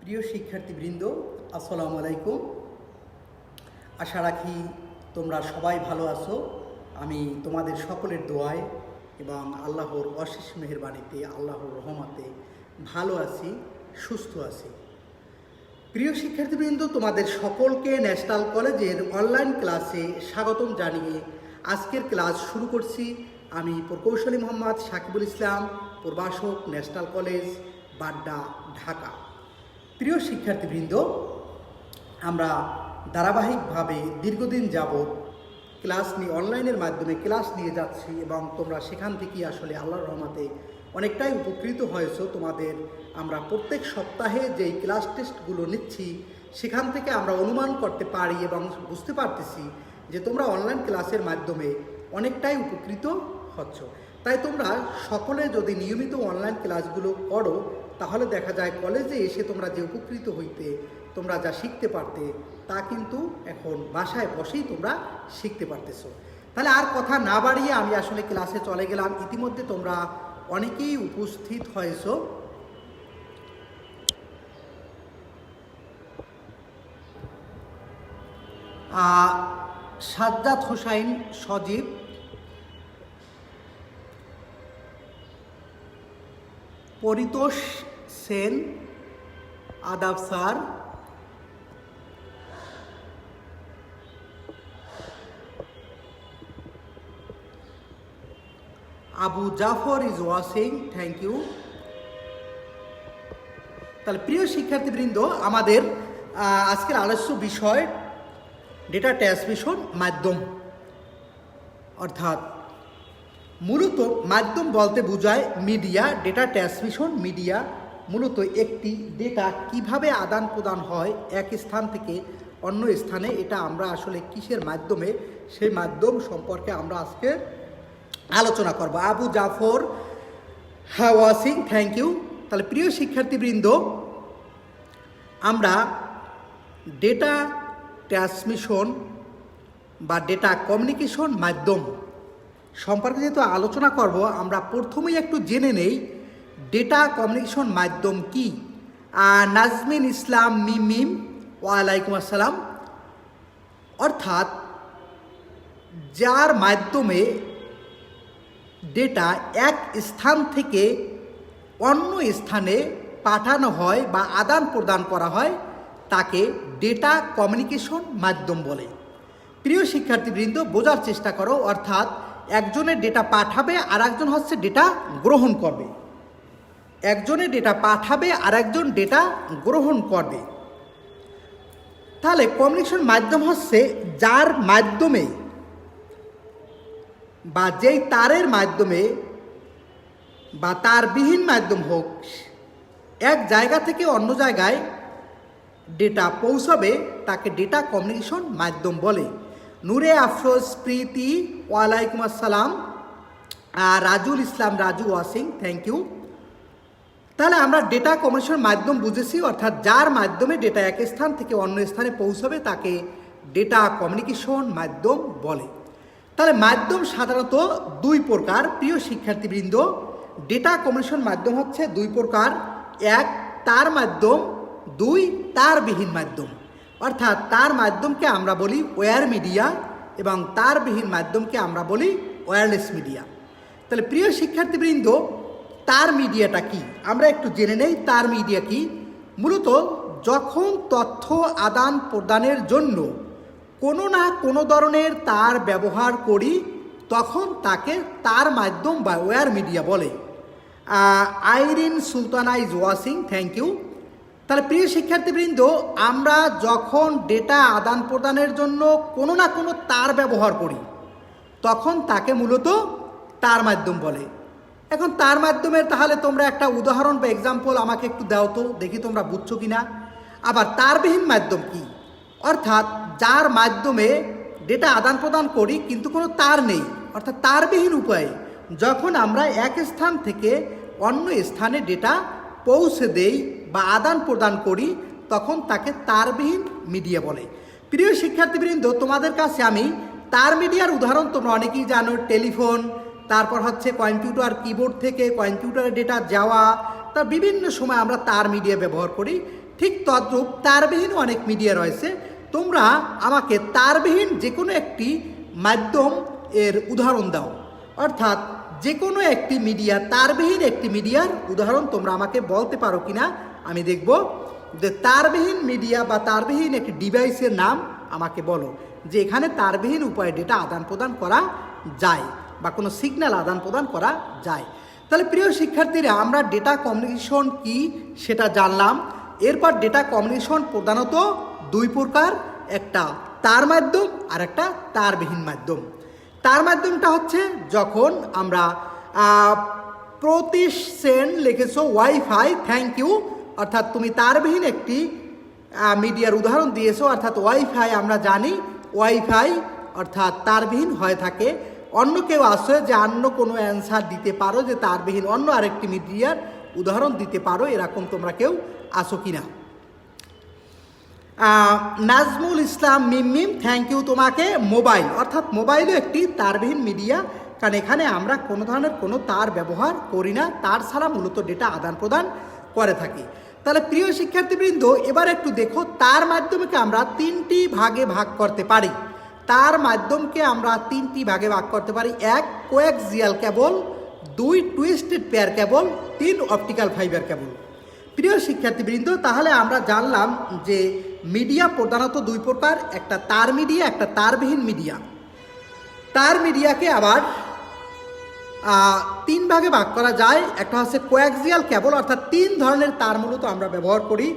প্রিয় শিক্ষার্থীবৃন্দ, আসসালামু আলাইকুম। আশা রাখি তোমরা সবাই ভালো আছো। আমি তোমাদের সকলের দোয়ায় এবং আল্লাহর অশেষ মেহেরবানিতে, আল্লাহর রহমতে ভালো আছি, সুস্থ আছি। প্রিয় শিক্ষার্থীবৃন্দ, তোমাদের সকলকে ন্যাশনাল কলেজের অনলাইন ক্লাসে স্বাগতম জানিয়ে আজকের ক্লাস শুরু করছি। আমি প্রকৌশলী মোহাম্মদ সাকিবুল ইসলাম, প্রভাষক, ন্যাশনাল কলেজ, বাড্ডা, ঢাকা। প্রিয় শিক্ষার্থীবৃন্দ, আমরা ধারাবাহিকভাবে দীর্ঘদিন যাবৎ ক্লাস নিয়ে অনলাইনের মাধ্যমে ক্লাস নিয়ে যাচ্ছি এবং তোমরা সেখান থেকেই আসলে আল্লাহর রহমতে অনেকটাই উপকৃত হয়েছো। তোমাদের আমরা প্রত্যেক সপ্তাহে যেই ক্লাস টেস্টগুলো নিচ্ছি সেখান থেকে আমরা অনুমান করতে পারি এবং বুঝতে পারতেছি যে তোমরা অনলাইন ক্লাসের মাধ্যমে অনেকটাই উপকৃত হচ্ছ। তাই তোমরা সকলে যদি নিয়মিত অনলাইন ক্লাসগুলো করো তাহলে দেখা যায় কলেজে এসে তোমরা যে উপকৃত হইতে, তোমরা যা শিখতে পারতে, তা কিন্তু এখন বাসায় বসেই তোমরা শিখতে পারতেছো। তাহলে আর কথা না বাড়িয়ে আমি আসলে ক্লাসে চলে গেলাম। ইতিমধ্যে তোমরা অনেকেই উপস্থিত হয়েছো। সাজ্জাদ হোসাইন সজীব, পরিতোষ সেন, আদাব sir, Abu Jafar is watching, thank you. তাহলে প্রিয় শিক্ষার্থীবৃন্দ, আমাদের আজকের আলোচ্য বিষয় ডেটা ট্রান্সমিশন মাধ্যম, অর্থাৎ মূলত মাধ্যম বলতে বোঝায় মিডিয়া। ডেটা ট্রান্সমিশন মিডিয়া মূলত একটি ডেটা কিভাবে আদান প্রদান হয় এক স্থান থেকে অন্য স্থানে, এটা আমরা আসলে কিসের মাধ্যমে, সেই মাধ্যম সম্পর্কে আমরা আজকে আলোচনা করব। Abu Jafar watching, thank you. তাহলে প্রিয় শিক্ষার্থীবৃন্দ, আমরা ডেটা ট্রান্সমিশন বা ডেটা কমিউনিকেশন মাধ্যম সম্পর্কে যেহেতু আলোচনা করব, আমরা প্রথমেই একটু জেনে নেই ডেটা কমিউনিকেশন মাধ্যম কি। নাজমিন ইসলাম মিম, ওয়ালাইকুম আসসালাম। অর্থাৎ যার মাধ্যমে ডেটা এক স্থান থেকে অন্য স্থানে পাঠানো হয় বা আদান প্রদান করা হয় তাকে ডেটা কমিউনিকেশন মাধ্যম বলে। প্রিয় শিক্ষার্থীবৃন্দ, বোঝার চেষ্টা করো। অর্থাৎ একজনের ডেটা পাঠাবে আর একজন হচ্ছে ডেটা গ্রহণ করবে। একজনের ডেটা পাঠাবে আর একজন ডেটা গ্রহণ করবে। তাহলে কমিউনিকেশন মাধ্যম হচ্ছে যার মাধ্যমে বা যেই তারের মাধ্যমে বা তারবিহীন মাধ্যম হোক, এক জায়গা থেকে অন্য জায়গায় ডেটা পৌঁছাবে তাকে ডেটা কমিউনিকেশন মাধ্যম বলে। নূরে আফরোজ প্রীতি, ওয়ালাইকুম আসসালাম। রাজুল Islam Raju watching, thank you. তাহলে আমরা ডেটা কমিউনিকেশন মাধ্যম বুঝেছি, অর্থাৎ যার মাধ্যমে ডেটা এক স্থান থেকে অন্য স্থানে পৌঁছাবে তাকে ডেটা কমিউনিকেশন মাধ্যম বলে। তাহলে মাধ্যম সাধারণত দুই প্রকার। প্রিয় শিক্ষার্থীবৃন্দ, ডেটা কমিউনিকেশন মাধ্যম হচ্ছে দুই প্রকার। এক, তার মাধ্যম। দুই, তারবিহীন মাধ্যম। অর্থাৎ তার মাধ্যমকে আমরা বলি ওয়্যার মিডিয়া এবং তারবিহীন মাধ্যমকে আমরা বলি ওয়্যারলেস মিডিয়া। তাহলে প্রিয় শিক্ষার্থীবৃন্দ, তার মিডিয়াটা কি আমরা একটু জেনে নেই। তার মিডিয়া কি? মূলত যখন তথ্য আদান প্রদানের জন্য কোনো না কোনো ধরনের তার ব্যবহার করি তখন তাকে তার মাধ্যম বা ওয়্যার মিডিয়া বলে। Irin Sultana is watching, thank you. তাহলে প্রিয় শিক্ষার্থীবৃন্দ, আমরা যখন ডেটা আদান প্রদানের জন্য কোনো না কোনো তার ব্যবহার করি তখন তাকে মূলত তার মাধ্যম বলে। এখন তার মাধ্যমের তাহলে তোমরা একটা উদাহরণ বা এক্সাম্পল আমাকে একটু দাও তো, দেখি তোমরা বুঝছো কি না। আবার তারবিহীন মাধ্যম কি? অর্থাৎ যার মাধ্যমে ডেটা আদান প্রদান করি কিন্তু কোনো তার নেই, অর্থাৎ তারবিহীন উপায়ে যখন আমরা এক স্থান থেকে অন্য স্থানে ডেটা পৌঁছে দেই বা আদান প্রদান করি তখন তাকে তারবিহীন মিডিয়া বলে। প্রিয় শিক্ষার্থীবৃন্দ, তোমাদের কাছে আমি তার মিডিয়ার উদাহরণ তোমরা অনেকেই জানো। টেলিফোন, তারপর হচ্ছে কম্পিউটার, কিবোর্ড থেকে কম্পিউটারে ডেটা যাওয়া, তার বিভিন্ন সময় আমরা তার মিডিয়া ব্যবহার করি। ঠিক তদ্রূপ তারবিহীন অনেক মিডিয়া রয়েছে। তোমরা আমাকে তারবিহীন যে কোনো একটি মাধ্যম এর উদাহরণ দাও, অর্থাৎ যে কোনো একটি মিডিয়া, তারবিহীন একটি মিডিয়ার উদাহরণ তোমরা আমাকে বলতে পারো কিনা আমি দেখব। যে তারবিহীন মিডিয়া বা তারবিহীন একটি ডিভাইসের নাম আমাকে বলো, যে এখানে তারবিহীন উপায়ে ডেটা আদান প্রদান করা যায় বা কোনো সিগন্যাল আদান প্রদান করা যায়। তাহলে প্রিয় শিক্ষার্থীরা, আমরা ডেটা কমিউনিকেশন কি সেটা জানলাম। এরপর ডেটা কমিউনিকেশন প্রধানত দুই প্রকার, একটা তার মাধ্যম আর একটা তারবিহীন মাধ্যম। তার মাধ্যমটা হচ্ছে যখন আমরা প্রতি সেন্ড লিখেছো ওয়াইফাই থ্যাংক ইউ, অর্থাৎ তুমি তারবিহীন একটি মিডিয়ার উদাহরণ দিয়েছো, অর্থাৎ ওয়াইফাই আমরা জানি ওয়াইফাই অর্থাৎ তারবিহীন হয়ে থাকে। অন্য কেউ আসে যে অন্য কোনো অ্যান্সার দিতে পারো, যে তারবিহীন অন্য আরেকটি মিডিয়ার উদাহরণ দিতে পারো, এরকম তোমরা কেউ আসো কিনা। নাজমুল ইসলাম মিম থ্যাংক ইউ তোমাকে। মোবাইল অর্থাৎ মোবাইলও একটি তারবিহীন মিডিয়া, কারণ এখানে আমরা কোনো ধরনের কোনো তার ব্যবহার করি না, তার ছাড়া মূলত ডেটা আদান প্রদান করে থাকি। তাহলে প্রিয় শিক্ষার্থীবৃন্দ, এবার একটু দেখো তার মাধ্যমকে আমরা তিনটি ভাগে ভাগ করতে পারি। তার মাধ্যমকে আমরা তিনটি ভাগে ভাগ করতে পারি: এক কোয়াক্সিয়াল কেবল, দুই টুইস্টেড পেয়ার কেবল, তিন অপটিক্যাল ফাইবার কেবল। প্রিয় শিক্ষার্থীবৃন্দ, তাহলে আমরা জানলাম যে মিডিয়া প্রধানত দুই প্রকার, একটা তার মিডিয়া, একটা তারবিহীন মিডিয়া। তার মিডিয়াকে আবার তিন ভাগে ভাগ করা যায়। একটা হচ্ছে কোয়াক্সিয়াল কেবল, অর্থাৎ তিন ধরনের তার মূলত আমরা ব্যবহার করি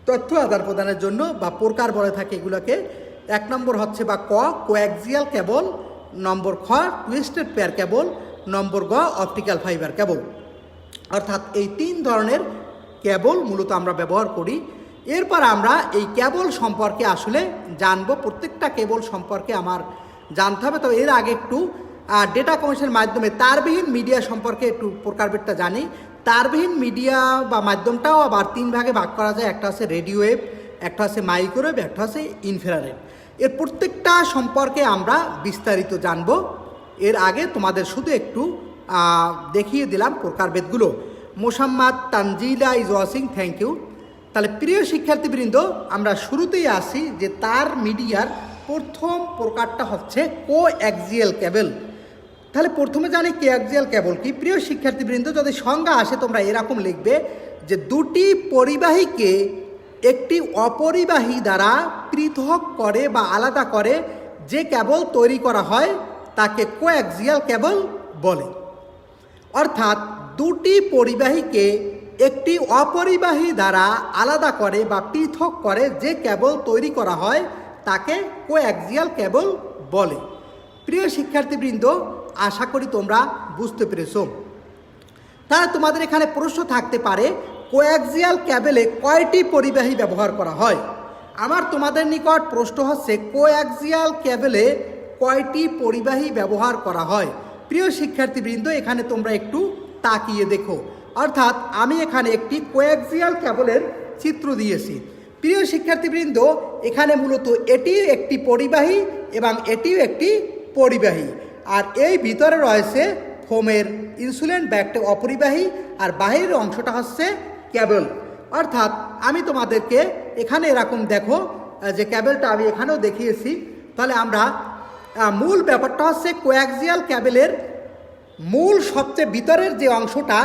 তথ্য আদান প্রদানের জন্য বা প্রকার বলে থাকে এগুলোকে। এক নম্বর হচ্ছে বা কোয়াক্সিয়াল কেবল, নম্বর খ টুইস্টেড পেয়ার কেবল, নম্বর গ অপটিক্যাল ফাইবার কেবল। অর্থাৎ এই তিন ধরনের কেবল মূলত আমরা ব্যবহার করি। এরপর আমরা এই কেবল সম্পর্কে আসলে জানবো, প্রত্যেকটা কেবল সম্পর্কে আমার জানতে হবে। তো এর আগে একটু ডেটা কমিউনিকেশনের মাধ্যমে তারবিহীন মিডিয়া সম্পর্কে একটু প্রকারভেদটা জানি। তারবিহীন মিডিয়া বা মাধ্যমটাও আবার তিন ভাগে ভাগ করা যায়, একটা হচ্ছে রেডিও ওয়েভ, একটা হচ্ছে মাইক্রোওয়েভ, একটা হচ্ছে ইনফ্রারেড। এর প্রত্যেকটা সম্পর্কে আমরা বিস্তারিত জানব। এর আগে তোমাদের শুধু একটু দেখিয়ে দিলাম প্রকারভেদগুলো। Mosammat Tanzila is watching thank you. তাহলে প্রিয় শিক্ষার্থীবৃন্দ, আমরা শুরুতেই আসি যে তার মিডিয়ার প্রথম প্রকারটা হচ্ছে কোঅ্যাক্সিয়াল কেবল। তাহলে প্রথমে জানি কোঅ্যাক্সিয়াল কেবল কি। প্রিয় শিক্ষার্থীবৃন্দ, যদি সংজ্ঞা আসে তোমরা এরকম লিখবে যে দুটি পরিবাহীকে একটি অপরিবাহী দ্বারা পৃথক করে বা আলাদা করে যে কেবল তৈরি করা হয় তাকে কোঅ্যাক্সিয়াল কেবল বলে। অর্থাৎ দুটি পরিবাহীকে একটি অপরিবাহী দ্বারা আলাদা করে বা পৃথক করে যে কেবল তৈরি করা হয় তাকে কোঅ্যাক্সিয়াল কেবল বলে। প্রিয় শিক্ষার্থীবৃন্দ, আশা করি তোমরা বুঝতে পেরেছ। তাহলে তোমাদের এখানে প্রশ্ন থাকতে পারে কোঅ্যাক্সিয়াল কেবলে কয়টি পরিবাহী ব্যবহার করা হয়। আমার তোমাদের নিকট প্রশ্ন হচ্ছে কোঅ্যাক্সিয়াল কেবলে কয়টি পরিবাহী ব্যবহার করা হয়। প্রিয় শিক্ষার্থীবৃন্দ, এখানে তোমরা একটু তাকিয়ে দেখো। অর্থাৎ আমি এখানে একটি কোঅ্যাক্সিয়াল কেবলের চিত্র দিয়েছি। প্রিয় শিক্ষার্থীবৃন্দ, এখানে মূলত এটিও একটি পরিবাহী এবং এটিও একটি পরিবাহী, আর এই ভিতরে রয়েছে ফোমের ইনসুলেন্ট বা একটা অপরিবাহী, আর বাহিরের অংশটা হচ্ছে কেবল। অর্থাৎ আমি তোমাদেরকে এখানে এরকম দেখো যে কেবলটা আমি এখানেও দেখিয়েছি। তাহলে আমরা মূল ব্যাপারটা হচ্ছে কোঅ্যাক্সিয়াল কেবলের মূল সবচেয়ে ভিতরের যে অংশটা,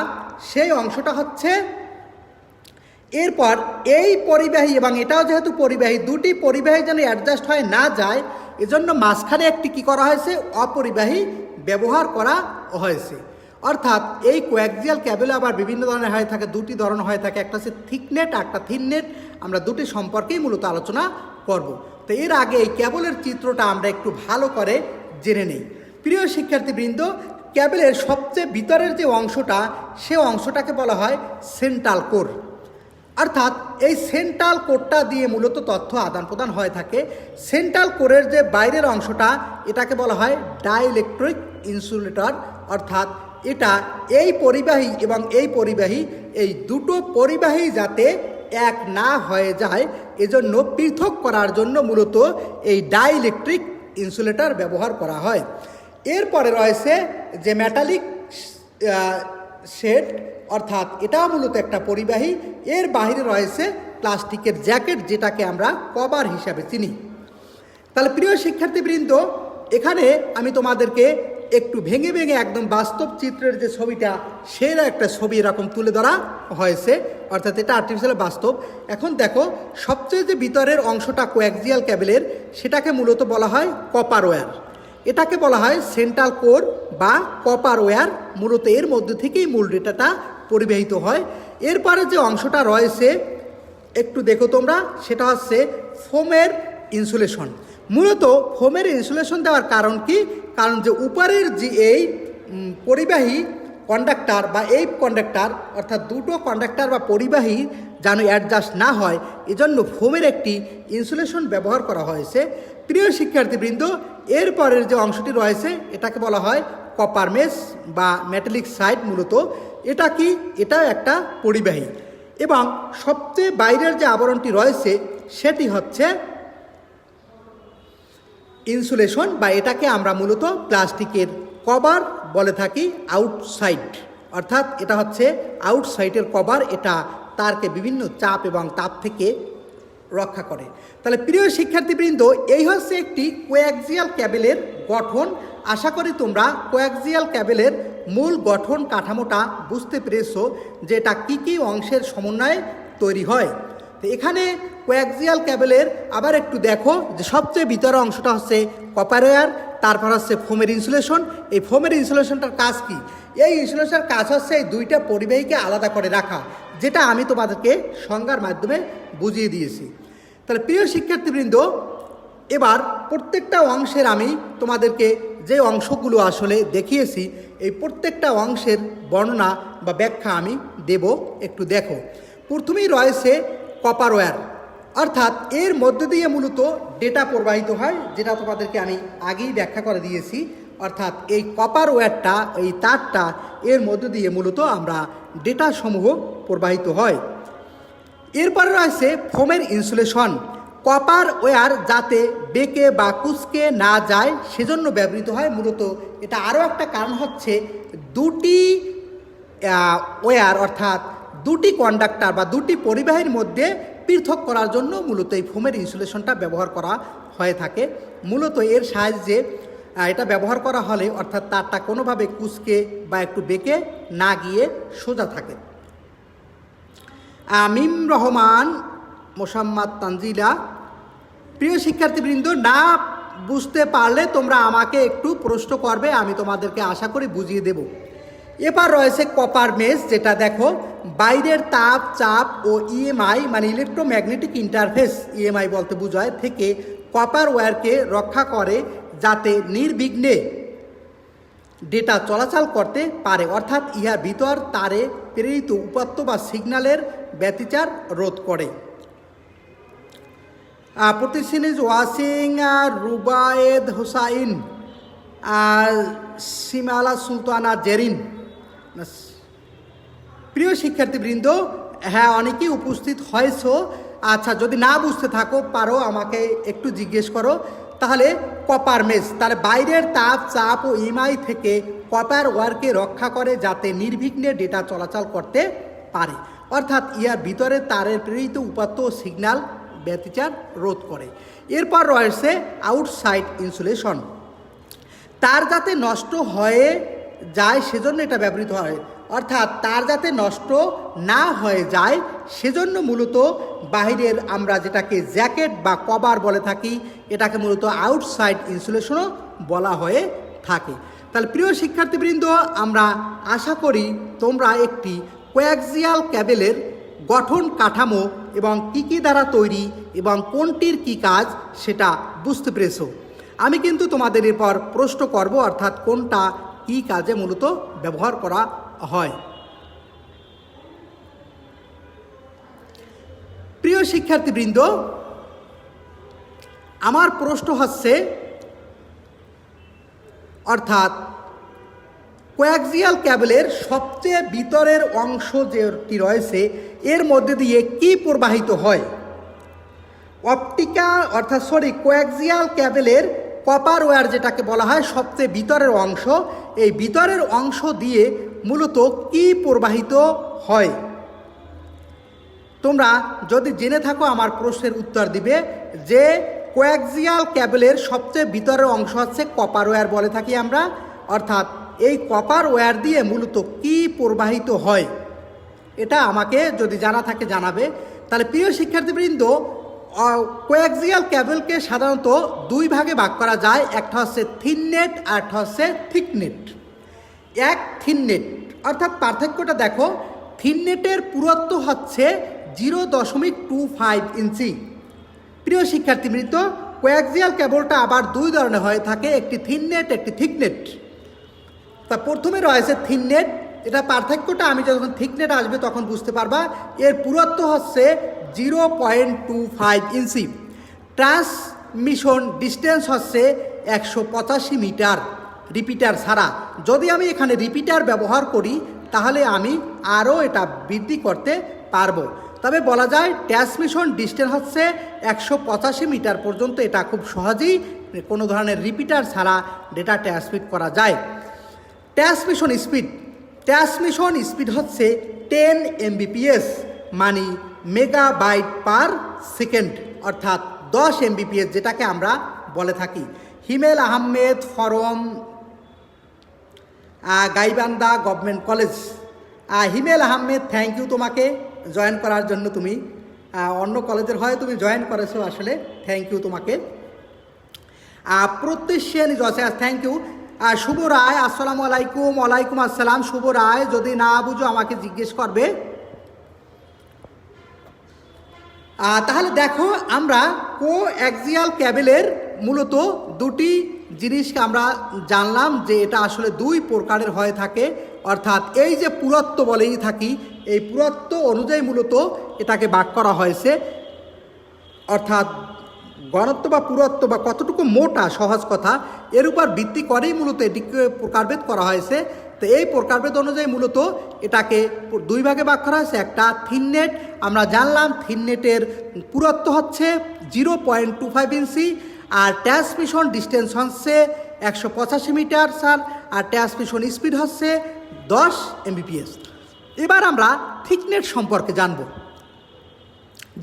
সেই অংশটা হচ্ছে, এরপর এই পরিবাহী এবং এটাও যেহেতু পরিবাহী, দুটি পরিবাহী যেন অ্যাডজাস্ট হয়ে না যায় এজন্য মাঝখানে একটি কী করা হয়েছে, অপরিবাহী ব্যবহার করা হয়েছে। অর্থাৎ এই কোঅ্যাক্সিয়াল কেবল আবার বিভিন্ন ধরনের হয়ে থাকে, দুটি ধরন হয়ে থাকে, একটা হচ্ছে থিকনেট, একটা থিননেট। আমরা দুটি সম্পর্কেই মূলত আলোচনা করব। তো এর আগে এই কেবলের চিত্রটা আমরা একটু ভালো করে জেনে নেই। প্রিয় শিক্ষার্থীবৃন্দ, কেবলের সবচেয়ে ভিতরের যে অংশটা, সে অংশটাকে বলা হয় সেন্ট্রাল কোর। অর্থাৎ এই সেন্ট্রাল কোরটা দিয়ে মূলত তথ্য আদান প্রদান হয়ে থাকে। সেন্ট্রাল কোরের যে বাইরের অংশটা, এটাকে বলা হয় ডাইইলেকট্রিক ইনসুলেটর। অর্থাৎ এটা এই পরিবাহী এবং এই পরিবাহী, এই দুটো পরিবাহী যাতে এক না হয়ে যায় এজন্য পৃথক করার জন্য মূলত এই ডাইইলেকট্রিক ইনসুলেটর ব্যবহার করা হয়। এরপরে রয়েছে যে মেটালিক শেড, অর্থাৎ এটাও মূলত একটা পরিবাহী। এর বাহিরে রয়েছে প্লাস্টিকের জ্যাকেট, যেটাকে আমরা কভার হিসাবে চিনি। তাহলে প্রিয় শিক্ষার্থীবৃন্দ, এখানে আমি তোমাদেরকে একটু ভেঙে ভেঙে একদম বাস্তব চিত্রের যে ছবিটা, সেরা একটা ছবি এরকম তুলে ধরা হয়েছে, অর্থাৎ এটা আর্টিফিশিয়াল বাস্তব। এখন দেখো, সবচেয়ে যে ভিতরের অংশটা কোয়াক্সিয়াল ক্যাবেলের, সেটাকে মূলত বলা হয় কপার ওয়্যার। এটাকে বলা হয় সেন্ট্রাল কোর বা কপার ওয়্যার। মূলত এর মধ্যে থেকেই মূল ডেটাটা পরিবাহিত হয়। এরপরে যে অংশটা রয়েছে একটু দেখো তোমরা, সেটা হচ্ছে ফোমের ইনসুলেশন। মূলত ফোমের ইনসুলেশন দেওয়ার কারণ কি? কারণ যে উপরের যে এই পরিবাহী কন্ডাক্টর বা এই কন্ডাক্টর, অর্থাৎ দুটো কন্ডাক্টর বা পরিবাহী যেন অ্যাডজাস্ট না হয়, এজন্য ফোমের একটি ইনসুলেশন ব্যবহার করা হয়েছে। প্রিয় শিক্ষার্থীবৃন্দ, এরপরের যে অংশটি রয়েছে এটাকে বলা হয় কপার মেশ বা মেটালিক সাইড। মূলত এটা কি? এটা একটা পরিবাহী, এবং সবচেয়ে বাইরের যে আবরণটি রয়েছে সেটি হচ্ছে ইনসুলেশন, বা এটাকে আমরা মূলত প্লাস্টিকের কভার বলে থাকি, আউটসাইড। অর্থাৎ এটা হচ্ছে আউটসাইডের কভার। এটা তারকে বিভিন্ন চাপ এবং তাপ থেকে রক্ষা করে। তাহলে প্রিয় শিক্ষার্থীবৃন্দ, এই হচ্ছে একটি কোয়াক্সিয়াল ক্যাবেলের গঠন। আশা করি তোমরা কোয়াক্সিয়াল ক্যাবেলের মূল গঠন কাঠামোটা বুঝতে পেরেছো, যে এটা কী কী অংশের সমন্বয়ে তৈরি হয়। তো এখানে কোয়াক্সিয়াল ক্যাবেলের আবার একটু দেখো, যে সবচেয়ে ভিতরের অংশটা হচ্ছে কপার ওয়্যার, তারপর হচ্ছে ফোমের ইনসুলেশন। এই ফোমের ইনসুলেশনটার কাজ কি? এই ইনসুলেশনের কাজ হচ্ছে এই দুইটা পরিবাহীকে আলাদা করে রাখা, যেটা আমি তোমাদেরকে সংজ্ঞার মাধ্যমে বুঝিয়ে দিয়েছি। তাহলে প্রিয় শিক্ষার্থীবৃন্দ, এবার প্রত্যেকটা অংশের আমি তোমাদেরকে যে অংশগুলো আসলে দেখিয়েছি, এই প্রত্যেকটা অংশের বর্ণনা বা ব্যাখ্যা আমি দেব। একটু দেখো, প্রথমেই রয়েছে কপার ওয়্যার, অর্থাৎ এর মধ্য দিয়ে মূলত ডেটা প্রবাহিত হয়, যেটা তোমাদেরকে আমি আগেই ব্যাখ্যা করে দিয়েছি। অর্থাৎ এই কপার ওয়্যারটা, এই তারটা, এর মধ্য দিয়ে মূলত আমরা ডেটা সমূহ প্রবাহিত হয়। এরপরে রয়েছে ফোমের ইনসুলেশন। কপার ওয়্যার যাতে বেঁকে বা কুঁচকে না যায় সেজন্য ব্যবহৃত হয়। মূলত এটা আরও একটা কারণ হচ্ছে দুটি ওয়্যার, অর্থাৎ দুটি কন্ডাক্টর বা দুটি পরিবাহীর মধ্যে পৃথক করার জন্য মূলত এই ফোমের ইনসুলেশনটা ব্যবহার করা হয়ে থাকে। মূলত এর সাহায্যে এটা ব্যবহার করা হলে, অর্থাৎ তারটা কোনোভাবে কুঁচকে বা একটু বেঁকে না গিয়ে সোজা থাকে। মিম রহমান, মোসাম্মদ তানজিলা। প্রিয় শিক্ষার্থীবৃন্দ, না বুঝতে পারলে তোমরা আমাকে একটু প্রশ্ন করবে, আমি তোমাদেরকে আশা করি বুঝিয়ে দেব। এবার রয়েছে কপার মেশ, যেটা দেখো বাইরের তাপ, চাপ ও ইএমআই মানে ইলেকট্রোম্যাগনেটিক ইন্টারফেস, ইএমআই বলতে বোঝায়, থেকে কপার ওয়্যারকে রক্ষা করে যাতে নির্বিঘ্নে ডেটা চলাচল করতে পারে। অর্থাৎ ইহার ভিতর তারে প্রেরিত উপাত্ত বা সিগন্যালের ব্যতিচার রোধ করে। প্রতিষ্ঠান ইজ ওয়াসিং রুবায়েদ হোসাইন, সিমালা সুলতানা জেরিন। প্রিয় শিক্ষার্থীবৃন্দ, হ্যাঁ, অনেকেই উপস্থিত হয়েছো। আচ্ছা, যদি না বুঝতে থাকো পারো আমাকে একটু জিজ্ঞেস করো। তাহলে কপার মেশ, তাহলে বাইরের তাপ, চাপ ও ইএমআই থেকে কপার ওয়্যারকে রক্ষা করে যাতে নির্বিঘ্নে ডেটা চলাচল করতে পারে। অর্থাৎ ইহার ভিতরে তারের প্রেরিত উপাত্ত ও সিগন্যাল ব্যতিচার রোধ করে। এরপর রয়েছে আউটসাইড ইনসুলেশন। তার যাতে নষ্ট হয়ে যায় সেজন্য এটা ব্যবহৃত হয়। অর্থাৎ তার যাতে নষ্ট না হয়ে যায় সেজন্য মূলত বাহিরের আমরা যেটাকে জ্যাকেট বা কভার বলে থাকি, এটাকে মূলত আউটসাইড ইনসুলেশনও বলা হয়ে থাকে। তাহলে প্রিয় শিক্ষার্থীবৃন্দ, আমরা আশা করি তোমরা একটি কোয়াক্সিয়াল ক্যাবেলের গঠন কাঠামো এবং কী কী দ্বারা তৈরি এবং কোনটির কী কাজ সেটা বুঝতে পেরেছো। আমি কিন্তু তোমাদের এরপর প্রশ্ন করব, অর্থাৎ কোনটা কী কাজে মূলত ব্যবহার করা হয়। প্রিয় শিক্ষার্থীবৃন্দ, আমার প্রশ্ন হচ্ছে, অর্থাৎ কোয়াক্সিয়াল ক্যাবেলের সবচেয়ে ভিতরের অংশ যেটি রয়েছে এর মধ্যে দিয়ে কি প্রবাহিত হয়? কোয়াক্সিয়াল ক্যাবেলের কপার ওয়্যার যেটাকে বলা হয় সবচেয়ে ভিতরের অংশ, এই ভিতরের অংশ দিয়ে মূলত কি প্রবাহিত হয়? তোমরা যদি জেনে থাকো আমার প্রশ্নের উত্তর দিবে যে কোয়াক্সিয়াল ক্যাবেলের সবচেয়ে ভিতরের অংশ হচ্ছে কপার ওয়্যার বলে থাকি আমরা, অর্থাৎ এই কপার ওয়্যার দিয়ে মূলত কি প্রবাহিত হয়, এটা আমাকে যদি জানা থাকে জানাবে। তাহলে প্রিয় শিক্ষার্থীবৃন্দ, কোয়াক্সিয়াল ক্যাবেলকে সাধারণত দুই ভাগে ভাগ করা যায়, একটা হচ্ছে থিন নেট আর একটা হচ্ছে থিক নেট। এক থিন নেট অর্থাৎ পার্থক্যটা দেখো, থিন নেটের পুরুত্ব হচ্ছে 0.25 ইঞ্চি। প্রিয় শিক্ষার্থীবৃন্দ, কোয়াক্সিয়াল কেবলটা আবার দুই ধরনের হয়ে থাকে, একটি থিন নেট একটি থিক নেট। তা প্রথমে রয়েছে থিন নেট, এটা পার্থক্যটা আমি যখন থিক নেট আসবে তখন বুঝতে পারবা। এর পুরুত্ব হচ্ছে 0.25 ইঞ্চি। ট্রান্সমিশন ডিস্টেন্স হচ্ছে 185 মিটার রিপিটার ছাড়া। যদি আমি এখানে রিপিটার ব্যবহার করি তাহলে আমি আরও এটা বৃদ্ধি করতে পারবো। তবে বলা যায় ট্রান্সমিশন ডিস্টেন্স হচ্ছে 185 মিটার পর্যন্ত, এটা খুব সহজেই কোনো ধরনের রিপিটার ছাড়া ডেটা ট্রান্সমিট করা যায়। ট্রান্সমিশন স্পিড হচ্ছে 10 Mbps মানে মেগাবাইট পার সেকেন্ড, অর্থাৎ 10 Mbps যেটাকে আমরা বলে থাকি। Himel Ahmed from Gaibandha government college. Himel Ahmed, thank you তোমাকে জয়েন করার জন্য। তুমি অন্য কলেজের হয় তুমি জয়েন করেছো, আসলে থ্যাংক ইউ তোমাকে। প্রত্যেক জসে থ্যাংক ইউ। শুভ রায়, আসসালামু আলাইকুম। ওয়ালাইকুম আসসালাম। শুভ রায়, যদি না বুঝো আমাকে জিজ্ঞেস করবে। তাহলে দেখো, আমরা কোঅ্যাক্সিয়াল ক্যাবেলের মূলত দুটি জিনিসকে আমরা জানলাম যে এটা আসলে দুই প্রকারের হয়ে থাকে, অর্থাৎ এই যে পুরুত্ব বলেই থাকি, এই পুরুত্ব অনুযায়ী মূলত এটাকে ভাগ করা হয়েছে, অর্থাৎ ঘনত্ব বা পুরুত্ব বা কতটুকু মোটা, সহজ কথা, এর উপর ভিত্তি করেই মূলত এটিকে প্রকারভেদ করা হয়েছে। তো এই প্রকারভেদ অনুযায়ী মূলত এটাকে দুই ভাগে ভাগ করা হয়েছে। একটা থিন নেট, আমরা জানলাম থিন নেটের পুরুত্ব হচ্ছে 0.25 ইঞ্চি, আর ট্রান্সমিশন ডিস্টেন্স হচ্ছে 185 মিটার স্যার, আর ট্রান্সমিশন স্পিড হচ্ছে 10 Mbps। এবার আমরা থিকনেট সম্পর্কে জানব।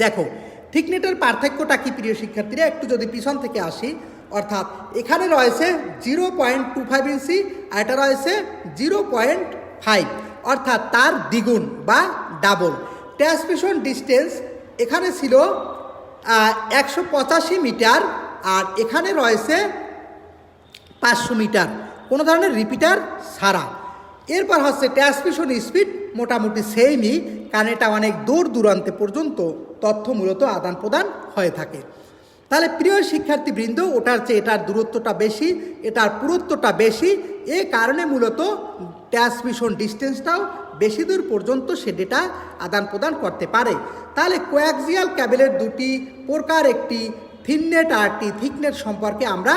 দেখো, থিকনেটের পার্থক্যটা কি প্রিয় শিক্ষার্থীরা, একটু যদি পিছন থেকে আসি, অর্থাৎ এখানে রয়েছে 0.25 ইঞ্চি আর এটা রয়েছে 0.5, অর্থাৎ তার দ্বিগুণ বা ডাবল। ট্রান্সমিশন ডিস্টেন্স এখানে ছিল 185 মিটার আর এখানে রয়েছে 500 মিটার, কোনো ধরনের রিপিটার ছাড়া। এরপর হচ্ছে ট্রান্সমিশন স্পিড মোটামুটি সেমই, কারণ এটা অনেক দূর দূরান্তে পর্যন্ত তথ্য মূলত আদান প্রদান হয়ে থাকে। তাহলে প্রিয় শিক্ষার্থীবৃন্দ, ওটার চেয়ে এটার দূরত্বটা বেশি, এটার পুরুত্বটা বেশি, এ কারণে মূলত ট্রান্সমিশন ডিস্টেন্সটাও বেশি দূর পর্যন্ত সে ডেটা আদান প্রদান করতে পারে। তাহলে কোঅ্যাক্সিয়াল ক্যাবেলের দুটি প্রকার, একটি থিন নেট আর একটি থিক নেট সম্পর্কে আমরা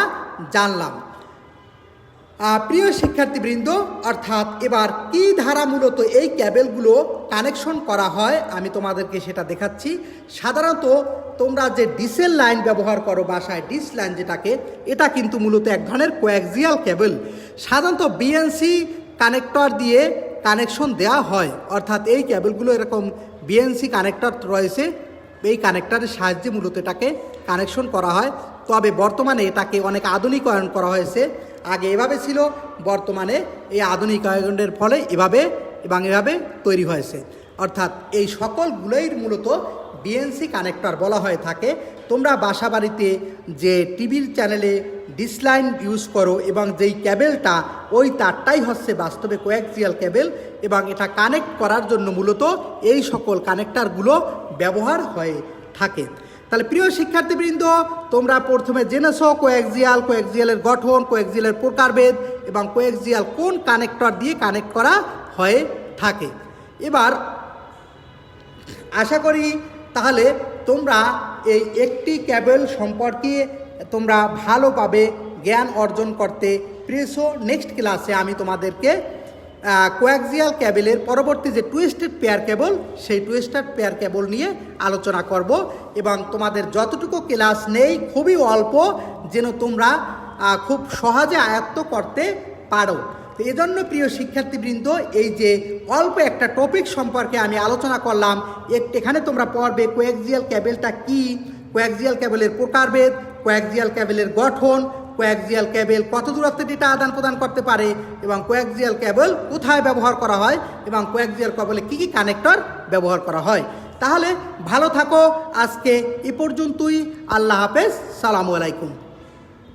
জানলাম। প্রিয় শিক্ষার্থীবৃন্দ, অর্থাৎ এবার কি ধারা মূলত এই ক্যাবেলগুলো কানেকশন করা হয় আমি তোমাদেরকে সেটা দেখাচ্ছি। সাধারণত তোমরা যে ডিসেল লাইন ব্যবহার করো বাসায়, ডিস লাইন যেটাকে, এটা কিন্তু মূলত এক ধরনের কোঅ্যাক্সিয়াল ক্যাবেল। সাধারণত বিএনসি কানেক্টর দিয়ে কানেকশন দেওয়া হয়, অর্থাৎ এই ক্যাবেলগুলো এরকম বিএনসি কানেক্টর রয়েছে, এই কানেক্টরের সাহায্যে মূলত এটাকে কানেকশন করা হয়। তবে বর্তমানে এটাকে অনেক আধুনিকায়ন করা হয়েছে। আগে এভাবে ছিল, বর্তমানে এই আধুনিকায়নের ফলে এভাবে তৈরি হয়েছে। অর্থাৎ এই সকলগুলোই মূলত বিএনসি কানেক্টর বলা হয়ে থাকে। তোমরা বাসা বাড়িতে যে টিভির চ্যানেলে ডিস লাইন ইউজ করো এবং যেই ক্যাবেলটা, ওই তারটাই হচ্ছে বাস্তবে কোঅ্যাক্সিয়াল ক্যাবেল, এবং এটা কানেক্ট করার জন্য মূলত এই সকল কানেক্টরগুলো ব্যবহার হয়ে থাকে। তাহলে প্রিয় শিক্ষার্থীবৃন্দ, তোমরা প্রথমে জেনেছ কোঅ্যাক্সিয়ালের গঠন, কোঅ্যাক্সিয়ালের প্রকারভেদ এবং কোঅ্যাক্সিয়াল কোন কানেক্টর দিয়ে কানেক্ট করা হয়ে থাকে। এবার আশা করি তাহলে তোমরা এই একটি ক্যাবেল সম্পর্কে তোমরা ভালোভাবে জ্ঞান অর্জন করতে পেরেছো। নেক্সট ক্লাসে আমি তোমাদেরকে কোঅ্যাক্সিয়াল ক্যাবেলের পরবর্তী যে টুইস্টেড পেয়ার কেবল, সেই টুইস্টেড পেয়ার কেবল নিয়ে আলোচনা করব, এবং তোমাদের যতটুকু ক্লাস নেই খুবই অল্প, যেন তোমরা খুব সহজে আয়ত্ত করতে পারো। তো এজন্য প্রিয় শিক্ষার্থীবৃন্দ, এই যে অল্প একটা টপিক সম্পর্কে আমি আলোচনা করলাম, এখানে তোমরা পড়বে কোয়াক্সিয়াল ক্যাবেলটা কি, কোয়াক্সিয়াল ক্যাবেলের প্রকারভেদ, কোয়াক্সিয়াল ক্যাবেলের গঠন, কোয়াক্সিয়াল ক্যাবেল কত দূরত্বে ডেটা আদান প্রদান করতে পারে, এবং কোয়াক্সিয়াল ক্যাবেল কোথায় ব্যবহার করা হয়, এবং কোয়াক্সিয়াল ক্যাবেলে কী কী কানেক্টর ব্যবহার করা হয়। তাহলে ভালো থাকো, আজকে এ পর্যন্তই। আল্লাহ হাফেজ, সালামু আলাইকুম।